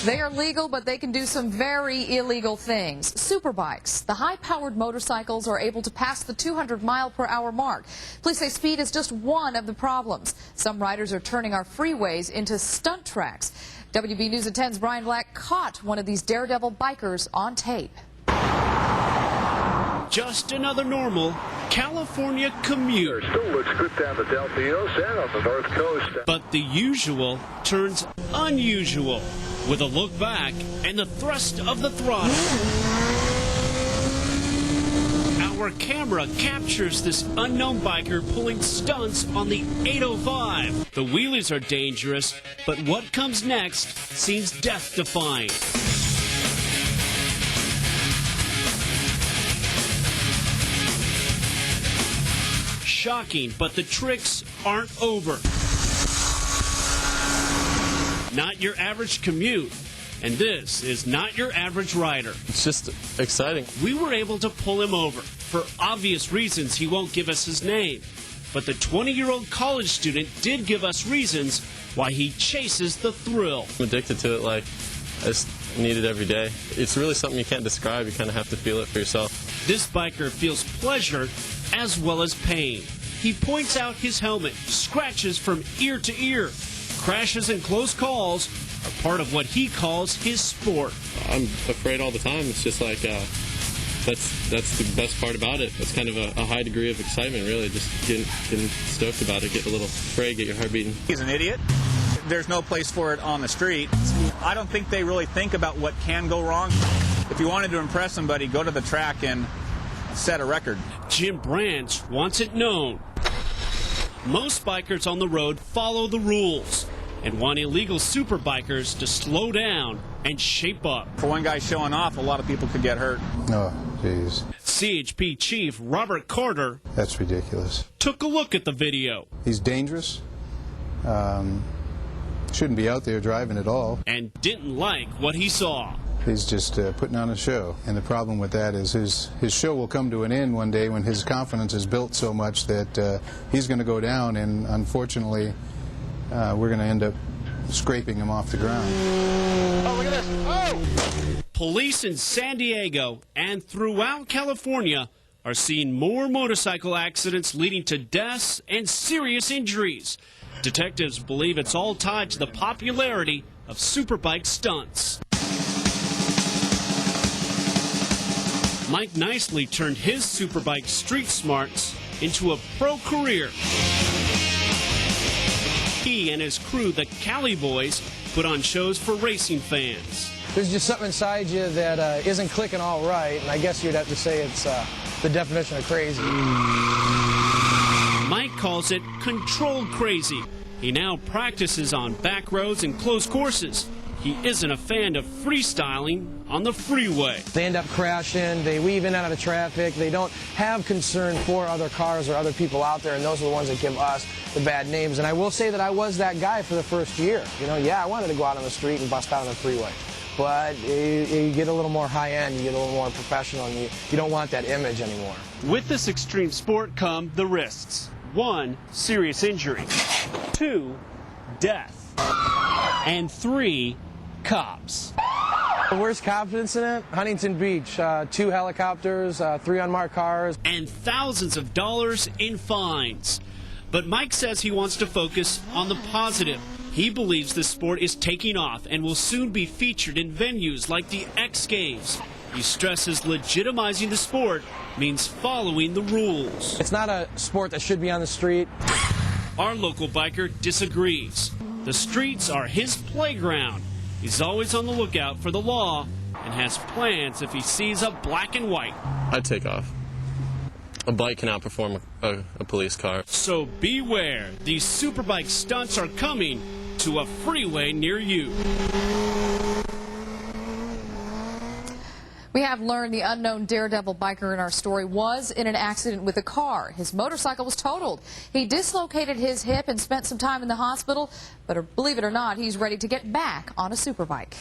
They are legal, but they can do some very illegal things. Superbikes, the high-powered motorcycles, are able to pass the 200-mile-per-hour mark. Police say speed is just one of the problems. Some riders are turning our freeways into stunt tracks. WB News at 10's Brian Black caught one of these daredevil bikers on tape. Just another normal California commute. Still looks good down the Del Pinos and on the north coast. But the usual turns unusual with a look back and the thrust of the throttle. Our camera captures this unknown biker pulling stunts on the 805. The wheelies are dangerous, but what comes next seems death-defying. Shocking, but the tricks aren't over. Not your average commute, and this is not your average rider. It's just exciting. We were able to pull him over. For obvious reasons, he won't give us his name. But the 20-year-old college student did give us reasons why he chases the thrill. I'm addicted to it, like I just need it every day. It's really something you can't describe. You kind of have to feel it for yourself. This biker feels pleasure as well as pain. He points out his helmet, scratches from ear to ear. Crashes and close calls are part of what he calls his sport. I'm afraid all the time. It's just like, that's the best part about it. It's kind of a high degree of excitement, really, just getting stoked about it, get a little afraid, get your heart beating. He's an idiot. There's no place for it on the street. I don't think they really think about what can go wrong. If you wanted to impress somebody, go to the track and set a record. Jim Branch wants it known. Most bikers on the road follow the rules and want illegal super bikers to slow down and shape up. For one guy showing off, a lot of people could get hurt. Oh, jeez. CHP Chief Robert Carter That's ridiculous. took a look at the video. He's dangerous. Shouldn't be out there driving at all. And didn't like what he saw. He's just putting on a show. And the problem with that is his show will come to an end one day when his confidence is built so much that he's going to go down, and unfortunately we're going to end up scraping him off the ground. Oh, look at this. Oh! Police in San Diego and throughout California are seeing more motorcycle accidents leading to deaths and serious injuries. Detectives believe it's all tied to the popularity of superbike stunts. Mike Nicely turned his superbike street smarts into a pro career. He and his crew, the Cali Boys, put on shows for racing fans. There's just something inside you that isn't clicking all right, and I guess you'd have to say it's the definition of crazy. Mike calls it controlled crazy. He now practices on back roads and closed courses. He isn't a fan of freestyling on the freeway. They end up crashing, they weave in and out of traffic, they don't have concern for other cars or other people out there, and those are the ones that give us the bad names. And I will say that I was that guy for the first year. You know, yeah, I wanted to go out on the street and bust out on the freeway. But you get a little more high-end, you get a little more professional, and you don't want that image anymore. With this extreme sport come the risks. 1, serious injury. 2, death. And 3, cops. The worst cops incident? Huntington Beach. 2 helicopters, 3 unmarked cars. And thousands of dollars in fines. But Mike says he wants to focus on the positive. He believes the sport is taking off and will soon be featured in venues like the X Games. He stresses legitimizing the sport means following the rules. It's not a sport that should be on the street. Our local biker disagrees. The streets are his playground. He's always on the lookout for the law and has plans if he sees a black and white. I'd take off. A bike can outperform a police car. So beware, these superbike stunts are coming to a freeway near you. We have learned the unknown daredevil biker in our story was in an accident with a car. His motorcycle was totaled. He dislocated his hip and spent some time in the hospital, but believe it or not, he's ready to get back on a superbike.